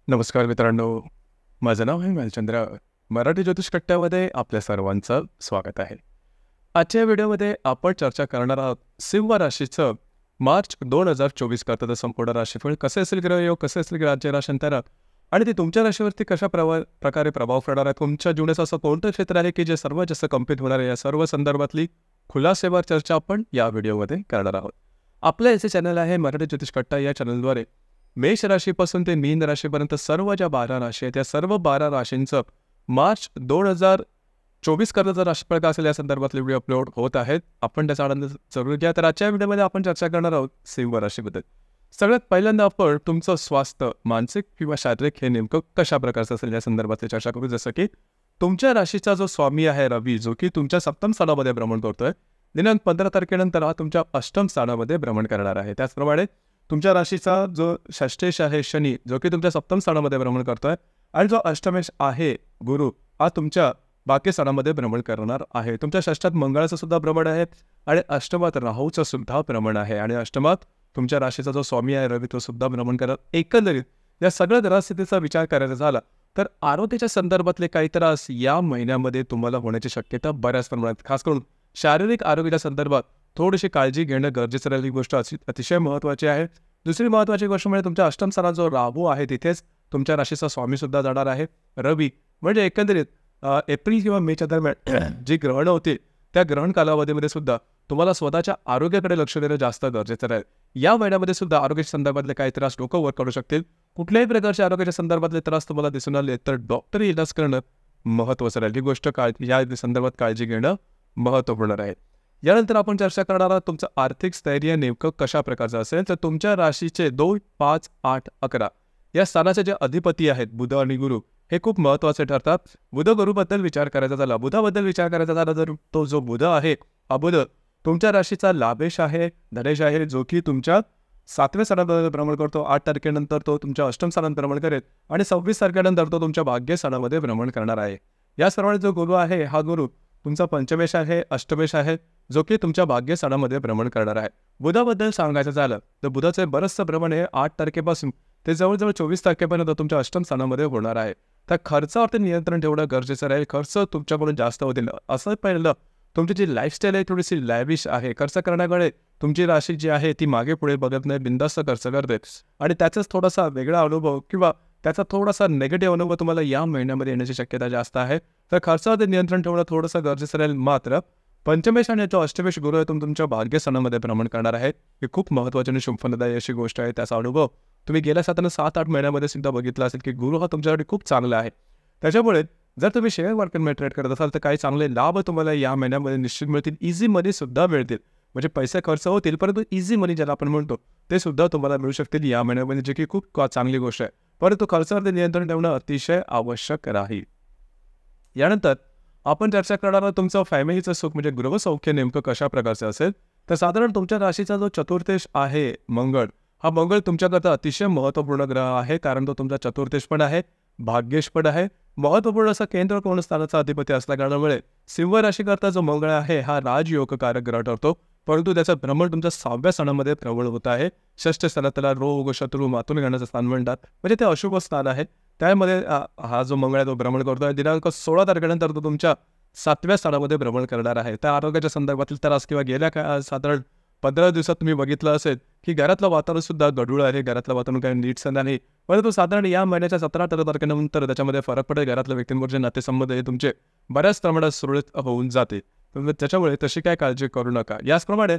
नमस्कार मित्रांनो, माझं नाव आहे भालचंद्र. मराठी ज्योतिष कट्ट्यामध्ये आपल्या सर्वांचं स्वागत आहे. आजच्या व्हिडिओमध्ये आपण चर्चा करणार आहोत सिंह राशीचं मार्च 2024 करता संपूर्ण राशीफळ कसे असेल, ग्रहयोग कसे असेल, राज्य राशांतर आणि ते तुमच्या राशीवरती कशा प्रकारे प्रभाव पडणार आहे. तुमच्या जीवनाचं असं कोणतं क्षेत्र आहे की जे सर्वात जास्त कंप्लीट होणार आहे, या सर्व संदर्भातली खुलासेवार चर्चा आपण या व्हिडिओमध्ये करणार आहोत. आपलं याचे चॅनल आहे मराठी ज्योतिष कट्टा. या चॅनलद्वारे मेष राशीपासून ते मीन राशीपर्यंत सर्व ज्या 12 राशी आहेत, त्या सर्व 12 राशींचं मार्च 2024 करता राशीफळ का असेल या संदर्भातले व्हिडिओ अपलोड होत आहेत. आपण त्याचा आनंद जरूर घ्या. तर आजच्या व्हिडिओमध्ये आपण चर्चा करणार आहोत सिंह राशीबद्दल. सगळ्यात पहिल्यांदा आपण तुमचं स्वास्थ्य मानसिक किंवा शारीरिक हे नेमकं कशा प्रकारचं असेल या संदर्भातली चर्चा करू. जसं की तुमच्या राशीचा जो स्वामी आहे रवी, जो की तुमच्या सप्तम स्थानामध्ये भ्रमण करतोय, दिनांक 15 तारखेनंतर हा तुमच्या अष्टम स्थानामध्ये भ्रमण करणार आहे. त्याचप्रमाणे तुमच्या राशीचा जो षष्ठेश आहे शनी, जो की तुमच्या सप्तम स्थानामध्ये भ्रमण करतोय, आणि जो अष्टमेश आहे गुरु, हा तुमच्या बाकी स्थानामध्ये भ्रमण करणार आहे. तुमच्या षष्ठात मंगळाचं सुद्धा भ्रमण आहे आणि अष्टमात राहूचं सुद्धा भ्रमण आहे आणि अष्टमात तुमच्या राशीचा जो स्वामी आहे रवी, तो सुद्धा भ्रमण करणार. एकंदरीत या सगळ्या ग्रहस्थितीचा विचार करायचा झाला तर आरोग्याच्या संदर्भातले काही त्रास या महिन्यामध्ये तुम्हाला होण्याची शक्यता बऱ्याच प्रमाणात, खास करून शारीरिक आरोग्याच्या संदर्भात थोडीशी काळजी घेणं गरजेचं राहिली गोष्ट अतिशय महत्त्वाची आहे. दुसरी महत्त्वाची गोष्ट म्हणजे तुमच्या अष्टम स्थानात जो राहू आहे तिथेच तुमच्या राशीचा स्वामी सुद्धा जाणार आहे रवी. म्हणजे एकंदरीत एप्रिल किंवा मेच्या दरम्यान जी ग्रहणं होती त्या ग्रहण कालावधीमध्ये सुद्धा तुम्हाला स्वतःच्या आरोग्याकडे लक्ष देणं जास्त गरजेचं राहील. या महिन्यामध्ये सुद्धा आरोग्याच्या संदर्भातले काही त्रास डोकं वर काढू शकतील. कुठल्याही प्रकारच्या आरोग्याच्या संदर्भातले त्रास तुम्हाला दिसून आले तर डॉक्टरी इलाज करणं महत्त्वाचं राहील. ही गोष्ट या संदर्भात काळजी घेणं महत्त्वपूर्ण राहील. यानंतर आपण चर्चा करणार आहोत तुमचं आर्थिक स्थैर्य नेमकं कशा प्रकारचं असेल. तर तुमच्या राशीचे 2, 5, 8, 11 या स्थानाचे जे अधिपती आहेत बुध आणि गुरु, हे खूप महत्त्वाचे ठरतात. बुध गुरुबद्दल विचार करायचा झाला, बुधाबद्दल विचार करायचा झाला तर तो जो बुध आहे, हा बुध तुमच्या राशीचा लाभेश आहे, धनेश आहे, जो की तुमच्या 7व्या स्थानामध्ये भ्रमण करतो. 8 तारखेनंतर तो तुमच्या अष्टम स्थानात भ्रमण करेल आणि 26 तारखेनंतर तो तुमच्या भाग्य स्थानामध्ये भ्रमण करणार आहे. याचप्रमाणे जो गुरु आहे, हा गुरु तुमचा पंचमेश आहे, अष्टमेश आहे, जो की तुमच्या भाग्य स्थानामध्ये भ्रमण करणार आहे. बुधाबद्दल सांगायचं झालं तर बुधाचे बरंचसं भ्रमण हे 8 तारखेपासून ते जवळजवळ 24 तारखेपर्यंत तुमच्या अष्टम स्थानामध्ये होणार आहे. तर खर्चावरती नियंत्रण ठेवणं गरजेचं राहील. खर्च तुमच्याकडून जास्त होतील असं पहिलं. तुमची जी लाईफस्टाईल आहे थोडीशी लॅविश आहे. खर्च करण्याकडे तुमची राशी जी आहे ती मागे पुढे बघत नाही, बिंदास्त खर्च करते आणि त्याचाच थोडासा वेगळा अनुभव किंवा त्याचा थोडासा नेगेटिव्ह अनुभव तुम्हाला या महिन्यामध्ये येण्याची शक्यता जास्त आहे. तर खर्चावरती नियंत्रण ठेवणं थोडंसं गरजेचं राहील. मात्र पंचमेश आणि जो अष्टमेश गुरु आहे तुमच्या भाग्यस्थानामध्ये भ्रमण करणार आहे. ही खूप महत्त्वाची आणि शुभफलदायी अशी गोष्ट आहे. त्याचा अनुभव तुम्ही गेल्या 7-8 महिन्यामध्ये सुद्धा बघितला असेल की गुरु हा तुमच्यासाठी खूप चांगला आहे. त्याच्यामुळे जर तुम्ही शेअर मार्केटमध्ये ट्रेड करत असाल तर काही चांगले लाभ तुम्हाला या महिन्यामध्ये निश्चित मिळतील. इझी मनी सुद्धा मिळतील. म्हणजे पैसे खर्च होतील परंतु इझी मनी ज्याला आपण म्हणतो ते सुद्धा तुम्हाला मिळू शकतील या महिन्यामध्ये, जे की खूप चांगली गोष्ट आहे. परंतु खर्चावरती नियंत्रण ठेवणं अतिशय आवश्यक राहील. यानंतर आपण चर्चा करणार आहोत तुमचं फॅमिलीचं सुख म्हणजे गृहसौख्य नेमकं कशा प्रकारचं असेल. तर साधारण तुमच्या राशीचा जो चतुर्थेश आहे मंगळ, हा मंगळ तुमच्याकरता अतिशय महत्त्वपूर्ण ग्रह आहे. कारण तो तुमचा चतुर्थेश पण आहे, भाग्येश पण आहे. महत्त्वपूर्ण असा केंद्र कोण स्थानाचा अधिपती असल्या कारणामुळे सिंह राशीकरता जो मंगळ आहे हा राजयोगकारक ग्रह ठरतो. परंतु त्याचं भ्रमण तुमच्या 6व्या स्थानामध्ये प्रबळ होत आहे. षष्ठ स्थानात त्याला रोग, शत्रू, मातून घेण्याचं स्थान म्हणतात. म्हणजे ते अशुभ स्थान आहे. त्यामध्ये हा जो मंगळ आहे तो भ्रमण करतोय. दिनांक 16 तारखेनंतर तो तुमच्या 7व्या स्थानामध्ये भ्रमण करणार आहे. त्या आरोग्याच्या संदर्भातील त्रास किंवा गेल्या साधारण 15 दिवसात तुम्ही बघितलं असेल की घरातलं वातावरण सुद्धा गढूळ आहे, घरातलं वातावरण काही नीटसं नाही. परंतु साधारण या महिन्याच्या 17 तारखेनंतर त्याच्यामध्ये फरक पडेल. घरातल्या व्यक्तींवरचे नातेसंबंध हे तुमचे बऱ्याच प्रमाणात सुरळीत होऊन जाते. त्याच्यामुळे तशी काय काळजी करू नका. याचप्रमाणे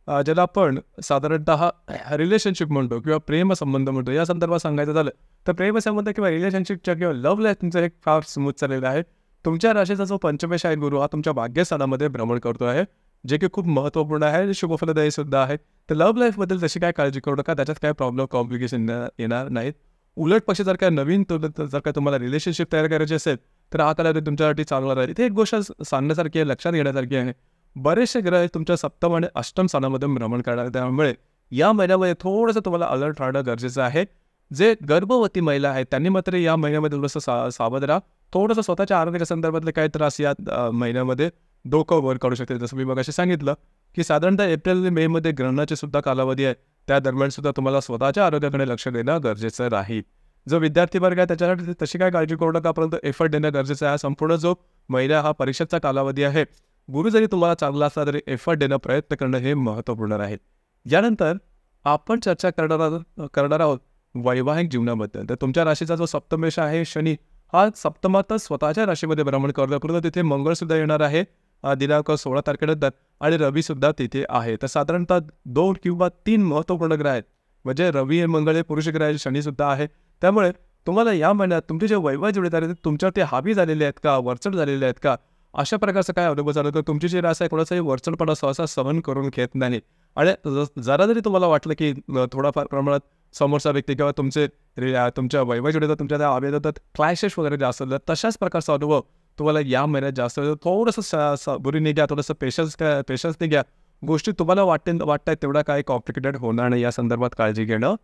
ज्याला आपण साधारणतः रिलेशनशिप म्हणतो किंवा प्रेमसंबंध म्हणतो, या संदर्भात सांगायचं झालं तर प्रेमसंबंध किंवा रिलेशनशिपच्या किंवा लव्ह लाईफ तुमचं एक फार स्मूथ चाललेलं आहे. तुमच्या राशीचा जो पंचमेश आहे गुरु, हा तुमच्या भाग्यस्थानामध्ये भ्रमण करतो आहे, जे की खूप महत्त्वपूर्ण आहे आणि शुभफलदायी सुद्धा आहे. तर लव्ह लाईफबद्दल तशी काय काळजी करू नका. त्याच्यात काय प्रॉब्लेम कॉम्प्लिकेशन येणार नाहीत. उलट पक्षी जर काय नवीन जर काय तुम्हाला रिलेशनशिप तयार करायची असेल तर हा कालावधी तुमच्यासाठी चांगला राहील. इथे एक गोष्ट सांगण्यासारखी आहे, लक्षात घेण्यासारखी आहे. बरेचसे ग्रह तुमच्या सप्तम आणि अष्टम स्थानामध्ये भ्रमण करणार. त्यामुळे या महिन्यामध्ये थोडंसं तुम्हाला अलर्ट राहणं गरजेचं आहे. जे गर्भवती महिला आहेत त्यांनी मात्र या महिन्यामध्ये थोडंसं सावध राहा. थोडंसं स्वतःच्या आरोग्याच्या संदर्भातले काही त्रास या महिन्यामध्ये डोकं वर काढू शकते. जसं मी मगाशी सांगितलं की साधारणतः एप्रिल मे मध्ये ग्रहणाचे सुद्धा कालावधी आहे. त्या दरम्यान सुद्धा तुम्हाला स्वतःच्या आरोग्याकडे लक्ष देणं गरजेचं राहील. जो विद्यार्थी वर्ग आहे त्याच्यासाठी तशी काय काळजी करू नका, परंतु एफर्ट देणं गरजेचं आहे. संपूर्ण जो महिना हा परीक्षेचा कालावधी आहे, गुरु जरी तुम्हाला चांगला असला तरी एफर्ट देणं, प्रयत्न करणं हे महत्त्वपूर्ण राहील. यानंतर आपण चर्चा करणार आहोत वैवाहिक जीवनाबद्दल. तर तुमच्या राशीचा जो सप्तमेश आहे शनी, हा सप्तमातच स्वतःच्या राशीमध्ये भ्रमण करतोय. परंतु तिथे मंगळसुद्धा येणार आहे दिनांक 16 तारखेनंतर आणि रवीसुद्धा तिथे आहे. तर साधारणतः 2 किंवा 3 महत्त्वपूर्ण ग्रह आहेत. म्हणजे रवी आणि मंगळ हे पुरुष ग्रह आहेत, शनीसुद्धा आहे. त्यामुळे तुम्हाला या महिन्यात तुमचे जे वैवाहिक जोडीदार आहेत तुमच्यावरती हावी झालेले आहेत का, वरचढ झालेले आहेत का, अशा प्रकारचं काय अनुभव झाला तर तुमची जी रास आहे कोणाचाही वरचढपणा सहसा सहन करून घेत नाही. आणि जरा जरी तुम्हाला वाटलं की थोडाफार प्रमाणात समोरचा व्यक्ती किंवा तुमच्या वैवाहिक जोडीदार तुमच्या त्या हवेत होतात, क्लॅशेस वगैरे जास्त असतात, तशाच प्रकारचा अनुभव तुम्हाला या महिन्यात जास्त थोडंसं बुरीने घ्या, थोडंसं पेशन्सने घ्या. गोष्टी तुम्हाला वाटतायत तेवढा काही कॉम्प्लिकेटेड होणार नाही, या संदर्भात काळजी घेणं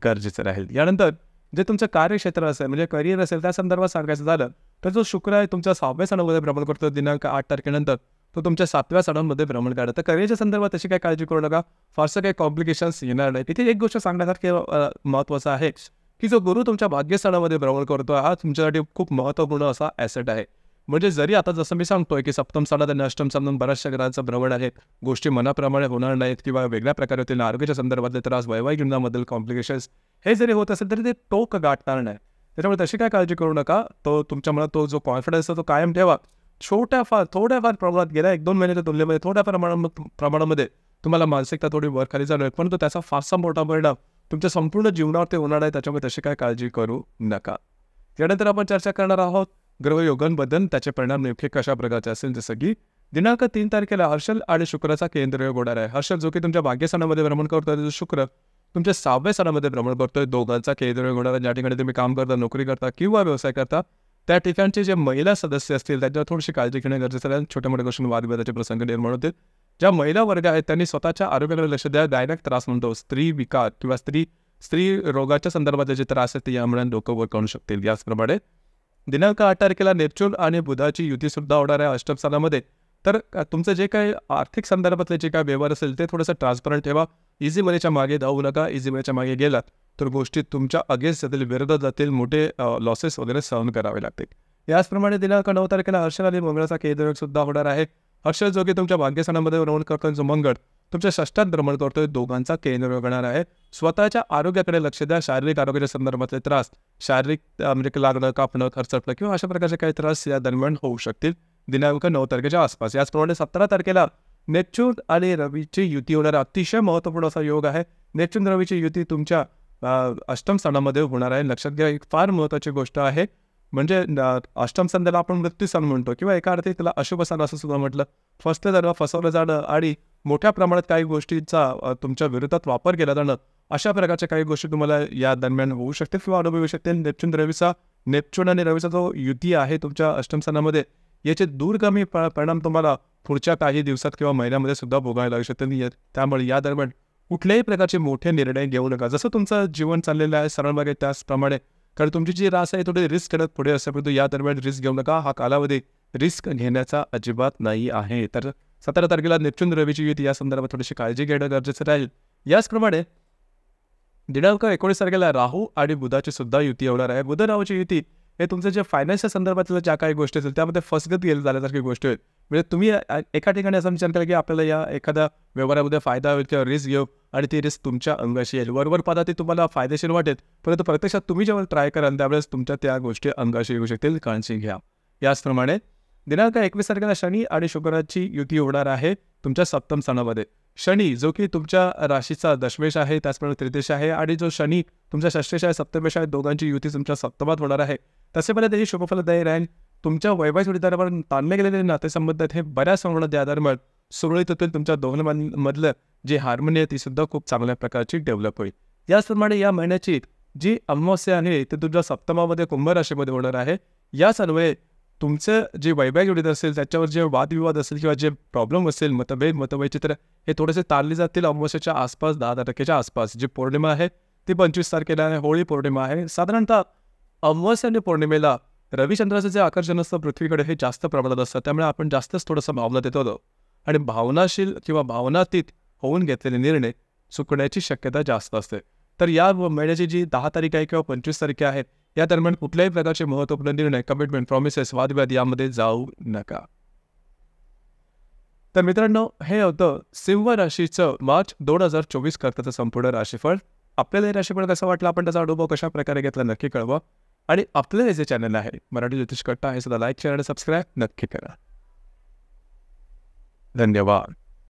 गरजेचं राहील. यानंतर जे तुमचं कार्यक्षेत्र असेल म्हणजे करिअर असेल त्या संदर्भात सांगायचं झालं तर जो शुक्र आहे तुमच्या 6व्या स्थानामध्ये भ्रमण करतो दिनांक 8 तारखेनंतर, तो तुमच्या 7व्या स्थानामध्ये भ्रमण करतो. तर करिअरच्या संदर्भात तशी काही काळजी करू नका, फारसं काही कॉम्प्लिकेशन्स येणार नाही. तिथे एक गोष्ट सांगण्यासारखी महत्त्वाचं आहे की जो गुरु तुमच्या भाग्यस्थानामध्ये भ्रमण करतो हा तुमच्यासाठी खूप महत्त्वपूर्ण असा ॲसेट आहे. म्हणजे जरी आता जसं मी सांगतोय की सप्तम स्थानात आणि अष्टम स्थानात बऱ्याचशा ग्रहांचं भ्रमण आहे, गोष्टी मनाप्रमाणे होणार नाहीत किंवा वेगळ्या प्रकारे होतील, आरोग्याच्या संदर्भातले त्रास, वैवाहिक जीवनामधील कॉम्प्लिकेशन्स हे जरी होत असेल तरी ते टोक गाठणार नाही. त्याच्यामुळे तशी काय काळजी करू नका. तो तुमच्या मनात तो जो कॉन्फिडन्स आहे तो कायम ठेवा. थोड्याफार प्रमाणात गेल्या 1-2 महिन्याच्या तुलनेमध्ये थोड्या प्रमाणामध्ये तुम्हाला मानसिकता थोडी वर खाली जाणवेल, परंतु त्याचा फारसा मोठा परिणाम तुमच्या संपूर्ण जीवनावरती होणार आहे. त्याच्यामुळे तशी काय काळजी करू नका. त्यानंतर आपण चर्चा करणार आहोत ग्रहयोगांबद्दल, त्याचे परिणाम नेमके कशा प्रकारचे असेल. जसं की दिनांक 3 तारखेला हर्षल आणि शुक्राचा केंद्रयोग होणार आहे. हर्षल जो की तुमच्या भाग्यस्थानामध्ये भ्रमण करतोय, शुक्र तुमच्या 6व्या स्थानामध्ये भ्रमण करतोय. दोघांचा केंद्रयोग होणार आहे. ज्या ठिकाणी तुम्ही काम करता, नोकरी करता किंवा व्यवसाय करता त्या ठिकाणचे जे महिला सदस्य असतील त्यांच्यावर थोडीशी काळजी घेणं गरजेचं आहे. छोट्या मोठ्या गोष्टी वादविवादाचे प्रसंग निर्माण होतील. ज्या महिला वर्ग आहेत त्यांनी स्वतःच्या आरोग्याकडे लक्ष द्या. गायनॅक त्रास म्हणतो, स्त्री विकार किंवा स्त्री रोगाच्या संदर्भातले जे त्रास आहेत ते यामुळे डोकं वर काढू शकतील. याचप्रमाणे दिनांक 8 तारखेला नेपच्यून आणि बुधाची युतीसुद्धा होणार आहे अष्टम स्थानामध्ये. तर तुमचं जे काही आर्थिक संदर्भातले जे काही व्यवहार असेल ते थोडंसं ट्रान्सपरंट ठेवा. इझी मनीच्या मागे धावू नका. इझी मनीच्या मागे गेलात तर गोष्टी तुमच्या अगेन्स्ट जातील, विरोधात जातील, मोठे लॉसेस वगैरे सहन करावे लागतील. याचप्रमाणे दिनांक 9 तारखेला हर्षल आणि मंगळाचा केंद्रयोग सुद्धा होणार आहे. हर्षल जो की तुमच्या भाग्यस्थानामध्ये भ्रमण करतोय, जो मंगळ तुमच्या षष्ठात भ्रमण करतोय, दोघांचा केंद्रयोग होणार आहे. स्वतःच्या आरोग्याकडे लक्ष द्या. शारीरिक आरोग्याच्या संदर्भातले त्रास, शारीरिक म्हणजे लागणं, कापणं, खरचटणं किंवा अशा प्रकारचे काही त्रास या दरम्यान होऊ शकतील दिनांक 9 तारखेच्या आसपास. याचप्रमाणे 17 तारखेला नेपच्यून आणि रवीची युती होणार. अतिशय महत्त्वपूर्ण असा योग आहे. नेपच्यून रवीची युती तुमच्या अष्टम स्थानामध्ये होणार आहे. लक्षात घ्या, एक फार महत्त्वाची गोष्ट आहे. म्हणजे अष्टम स्थानाला आपण मृत्यू स्थान म्हणतो किंवा एका अर्थी त्याला अशुभ स्थान असं सुद्धा म्हटलं. फसवलं जाणं आणि मोठ्या प्रमाणात काही गोष्टींचा तुमच्या विरोधात वापर केला जाणं, अशा प्रकारच्या काही गोष्टी तुम्हाला या दरम्यान होऊ शकतील किंवा अनुभवू शकतील. नेपच्यून आणि रवीचा जो युती आहे तुमच्या अष्टम स्थानामध्ये, याचे दूरगामी परिणाम तुम्हाला पुढच्या काही दिवसात किंवा महिन्यामध्ये सुद्धा भोगायला लागू शकतील. त्यामुळे या दरम्यान कुठल्याही प्रकारचे मोठे निर्णय घेऊ नका. जसं तुमचं जीवन चाललेलं आहे सरळ मागे त्याचप्रमाणे, कारण तुमची जी रास आहे थोडी रिस्क करत पुढे असते, परंतु या दरम्यान रिस्क घेऊ नका. हा कालावधी रिस्क घेण्याचा अजिबात नाही आहे. तर 17 तारखेला नेपच्यून रवीची युती या संदर्भात थोडीशी काळजी घेणं गरजेचं राहील. याचप्रमाणे दिनांक 19 तारखेला राहू आणि बुधाची सुद्धा युती होणार आहे. बुध राहूची युती हे तुमचं जे फायनान्शियल संदर्भातल्या ज्या काही गोष्टी असतील त्यामध्ये फसगत झाल्यासारखी गोष्ट आहे. म्हणजे तुम्ही एका ठिकाणी असा विचार केला की आपल्याला या एखाद्या व्यवहारामध्ये फायदा होईल किंवा रिस्क घेऊ आणि ती रिस्क तुमच्या अंगाशी येईल. वरवर पाहता ती तुम्हाला फायदेशीर वाटेल, परंतु प्रत्यक्षात तुम्ही जेव्हा ट्राय कराल त्यावेळेस तुमच्या त्या गोष्टी अंगाशी येऊ शकतील. काळजी घ्या. याचप्रमाणे दिनांक 21 तारखेला शनी आणि शुक्राची युती होणार आहे तुमच्या सप्तम स्थानामध्ये. शनी जो की तुमच्या राशीचा दशमेश आहे, त्याचप्रमाणे त्रिदेश आहे, आणि जो शनी तुमच्या षष्ठेश आहे, सप्तमेश आहे, दोघांची युती तुमच्या सप्तमात होणार आहे. तसे पहिले त्याची शुभफलदायी राहील. तुमच्या वैवाहिक जोडीदारावर ताणले गेलेले नातेसंबंध हे बऱ्याच प्रमाणात या दरम्यान सुरळीत होतील. तुमच्या दोघांमधलं जे हार्मोनी आहे ती सुद्धा खूप चांगल्या प्रकारची डेव्हलप होईल. याचप्रमाणे या महिन्याची जी अमावस्या आहे ती तुमच्या सप्तमामध्ये कुंभ राशीमध्ये होणार आहे. याच अन्वये तुमचं जे वैवाहिक जोडीदार असेल त्याच्यावर जे वादविवाद असेल किंवा जे प्रॉब्लेम असेल, मतवैचित्र हे थोडेसे तारले जातील अमावस्याच्या आसपास, 10 आसपास. जी पौर्णिमा आहे ती 25 तारखेला आहे, होळी पौर्णिमा आहे. साधारणतः अमावस्या आणि पौर्णिमेला रविचंद्राचं जे आकर्षण असतं पृथ्वीकडे हे जास्त प्रमाणात असतं. त्यामुळे आपण जास्तच थोडंसं भावनात येतो आणि भावनाशील किंवा भावनातीत होऊन घेतलेले निर्णय चुकण्याची शक्यता जास्त असते. तर या महिन्याची जी 10 तारीख आहे किंवा 25 तारीख आहे, या दरम्यान कुठल्याही प्रकारचे महत्त्वपूर्ण निर्णय, कमिटमेंट, प्रॉमिसेस, वादविवाद यामध्ये जाऊ नका. तर मित्रांनो, हे होतं सिंह राशीचं मार्च 2024 करताचं संपूर्ण राशीफळ. आपल्याला हे राशीफळ कसं वाटलं, आपण त्याचा अनुभव कशा प्रकारे घेतला नक्की कळवा. आणि आपलं जे चॅनल आहे मराठी ज्योतिष कट्टा हे सुद्धा लाईक, शेअर आणि सबस्क्राईब नक्की करा. धन्यवाद.